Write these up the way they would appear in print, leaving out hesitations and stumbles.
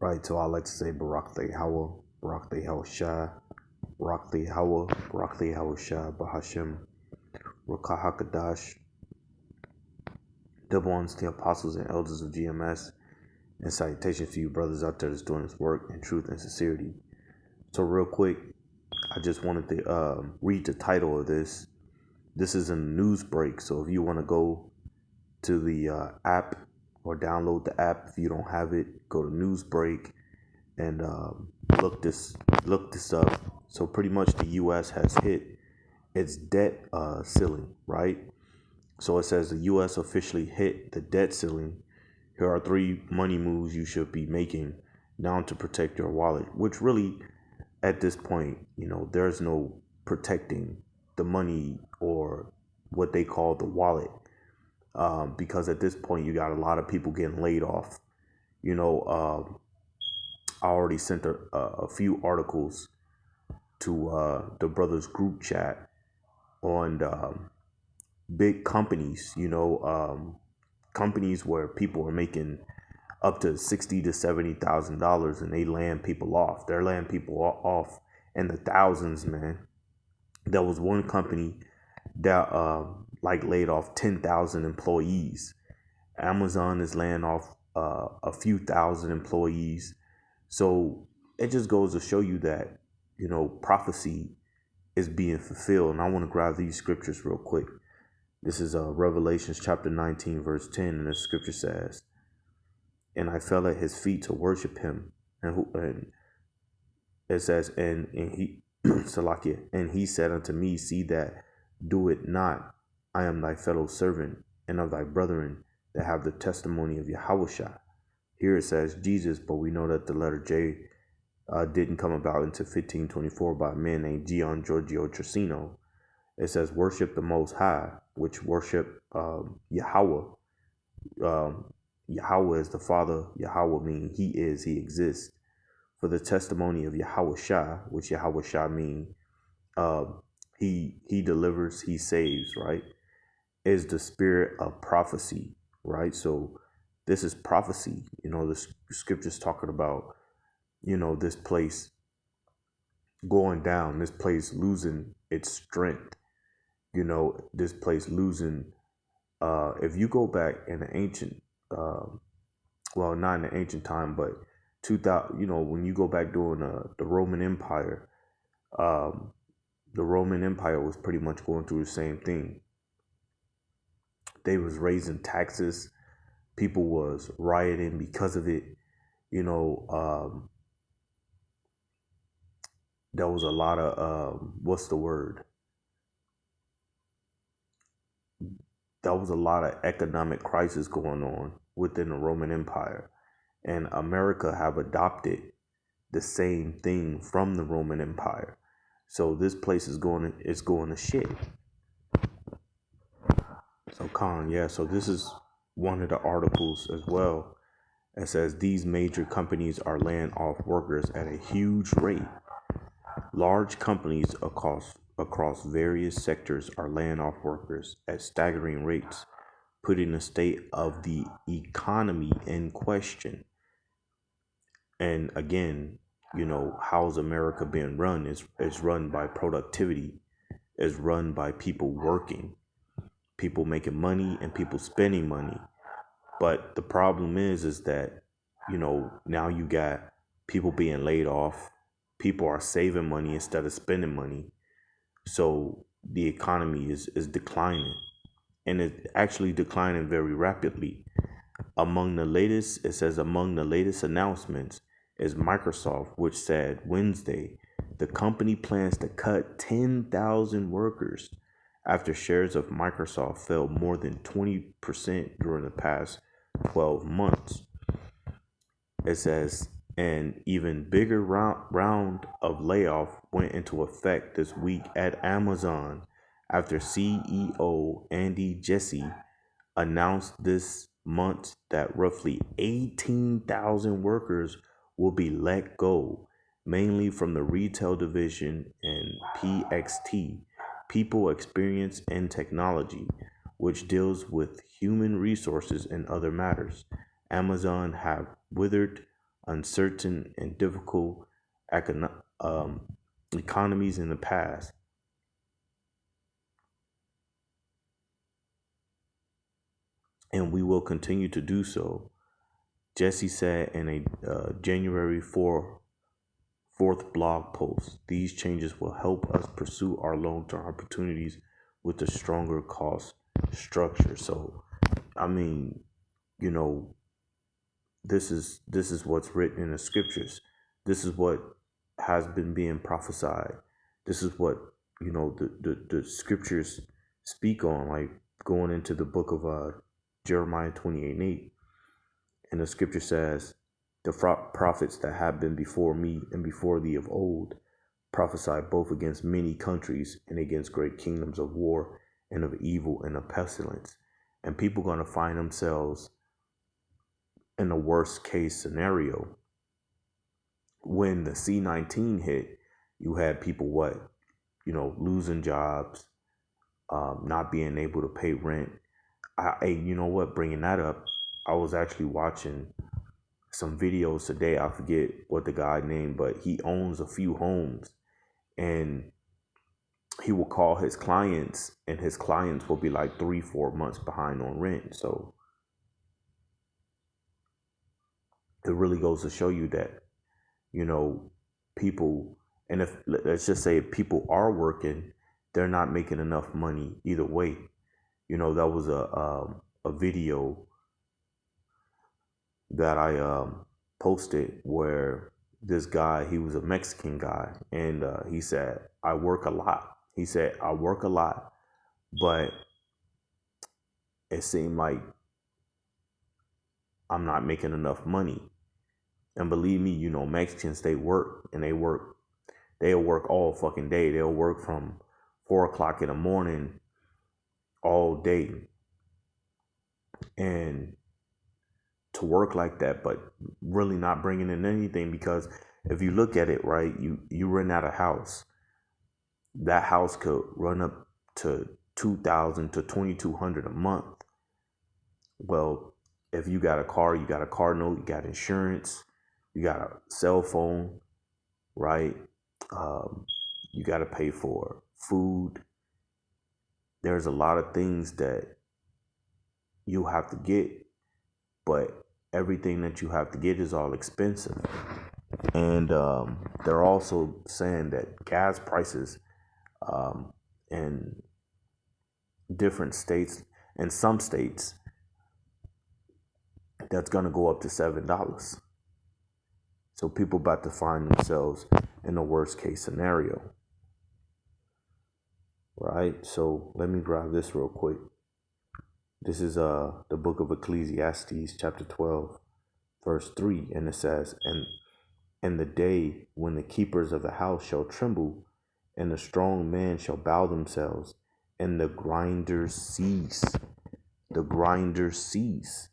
Right, so I like to say Barak Hawa, Barak Shah, Barak Hawa, Barak Shah, Bahashim, Rakahakadash, double honors to the apostles and elders of GMS, and salutations to you brothers out there that's doing this work in truth and sincerity. So real quick, I just wanted to read the title of this. This is a news break, so if you want to go to the app or download the app, if you don't have it, go to news break and look this up. So pretty much the U.S. has hit its debt ceiling, right? So it says the U.S. officially hit the debt ceiling. Here are three money moves you should be making now to protect your wallet. Which really, at this point, there's no protecting the money or what they call the wallet, because at this point you got a lot of people getting laid off. You know, I already sent a few articles to the brothers group chat on big companies, companies where people are making up to $60,000 to $70,000 and they land people off. They're landing people off in the thousands, man. There was one company that like laid off 10,000 employees. Amazon is laying off a few thousand employees. So it just goes to show you that, prophecy is being fulfilled. And I want to grab these scriptures real quick. This is Revelations chapter 19, verse 10. And the scripture says, and I fell at his feet to worship him. And it says, and he, Salakia, and he said unto me, see that do it not. I am thy fellow servant and of thy brethren that have the testimony of Yahushua. Here it says Jesus, but we know that the letter J didn't come about until 1524 by a man named Gian Giorgio Trissino. It says, worship the Most High, which worship Yahweh. Yahweh is the Father. Yahweh means He is, He exists. For the testimony of Yahushua, which Yahushua means He delivers, He saves, right? Is the spirit of prophecy, right? So this is prophecy. The scriptures talking about, this place going down, this place losing its strength, this place losing. If you go back in the ancient, well, not in the ancient time, but 2000, when you go back during the Roman Empire, the Roman Empire was pretty much going through the same thing. They was raising taxes. People was rioting because of it. There was a lot of what's the word? There was a lot of economic crisis going on within the Roman Empire, and America have adopted the same thing from the Roman Empire. So this place is going to shit. So Khan, yeah. So this is one of the articles as well. It says these major companies are laying off workers at a huge rate. Large companies across various sectors are laying off workers at staggering rates, putting the state of the economy in question. And again, how's America being run? Is run by productivity, is run by people working, people making money and people spending money. But the problem is that, now you got people being laid off. People are saving money instead of spending money. So the economy is declining, and it's actually declining very rapidly. It says among the latest announcements is Microsoft, which said Wednesday the company plans to cut 10,000 workers after shares of Microsoft fell more than 20% during the past 12 months. It says an even bigger round of layoff went into effect this week at Amazon after CEO Andy Jassy announced this month that roughly 18,000 workers will be let go, mainly from the retail division and PXT, People Experience and Technology, which deals with human resources and other matters. Amazon have withered uncertain, and difficult economies in the past, and we will continue to do so. Jesse said in a January 4th blog post, these changes will help us pursue our long-term opportunities with a stronger cost structure. So, I mean, you know, this is what's written in the scriptures. This is what has been being prophesied. This is what the scriptures speak on, like going into the book of Jeremiah 28:8. And the scripture says, the prophets that have been before me and before thee of old prophesied both against many countries and against great kingdoms of war and of evil and of pestilence. And people are going to find themselves in the worst case scenario. When the C-19 hit, you had people losing jobs, not being able to pay rent. You know what, bringing that up, I was actually watching some videos today. I forget what the guy named, but he owns a few homes, and he will call his clients, and his clients will be like 3-4 months behind on rent. So it really goes to show you that, people, and if let's just say if people are working, they're not making enough money either way. That was a video that I posted where this guy, he was a Mexican guy, and he said, I work a lot. He said, I work a lot, but it seemed like I'm not making enough money. And believe me, Mexicans, they work, and they'll work all fucking day. They'll work from 4 o'clock in the morning all day. And to work like that, but really not bringing in anything, because if you look at it, right, you rent out a house. That house could run up to 2,000 to 2,200 a month. Well, if you got a car, you got a car note, you got insurance, you got a cell phone, right? You got to pay for food. There's a lot of things that you have to get, but everything that you have to get is all expensive. And they're also saying that gas prices in different states, in some states, that's going to go up to $7. So people about to find themselves in the worst case scenario, right? So let me grab this real quick. This is the book of Ecclesiastes, chapter 12, verse 3, and it says, and the day when the keepers of the house shall tremble, and the strong man shall bow themselves, and the grinders cease. The grinders cease,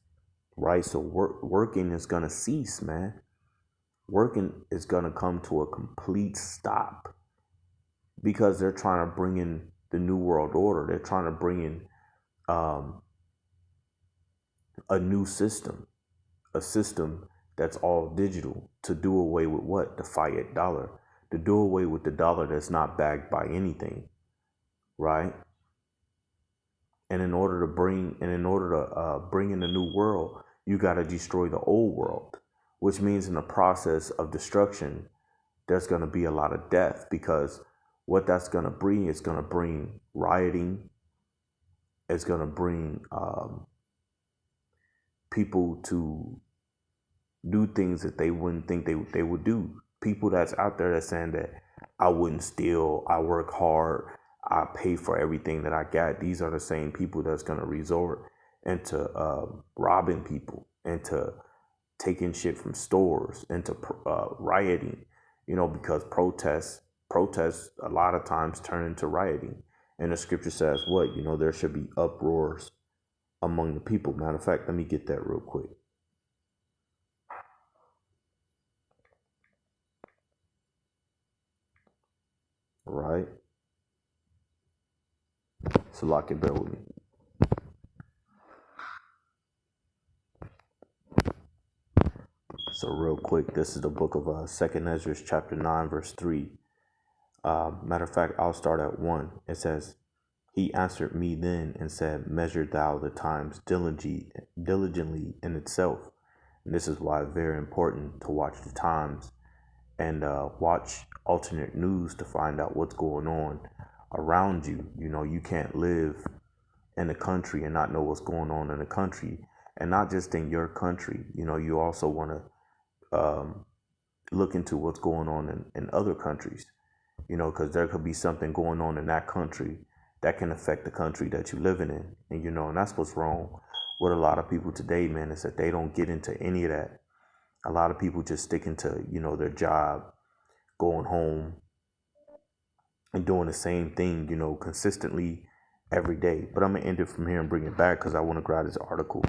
right? So working is going to cease, man. Working is going to come to a complete stop, because they're trying to bring in the new world order. They're trying to bring in a new system, a system that's all digital, to do away with what? The fiat dollar, to do away with the dollar that's not backed by anything, right? And in order to bring in the new world, you got to destroy the old world, which means in the process of destruction, there's going to be a lot of death, because what that's going to bring is going to bring rioting. It's going to bring people to do things that they wouldn't think they would do. People that's out there that's saying that I wouldn't steal, I work hard, I pay for everything that I got. These are the same people that's going to resort into robbing people, into taking shit from stores, into rioting, because protests a lot of times turn into rioting. And the scripture says what? There should be uproars among the people. Matter of fact, let me get that real quick. Right? So lock and bear with me. So real quick, this is the book of 2nd Ezra, chapter 9, verse 3. Matter of fact, I'll start at 1. It says, he answered me then and said, measure thou the times diligently in itself. And this is why it's very important to watch the times and watch alternate news to find out what's going on around you. You know, you can't live in the country and not know what's going on in the country, and not just in your country. You know, you also want to look into what's going on in other countries, you know, because there could be something going on in that country that can affect the country that you're living in. And, you know, and that's what's wrong with a lot of people today, man, is that they don't get into any of that. A lot of people just sticking to, you know, their job, going home and doing the same thing, you know, consistently every day. But I'm going to end it from here and bring it back because I want to grab this article.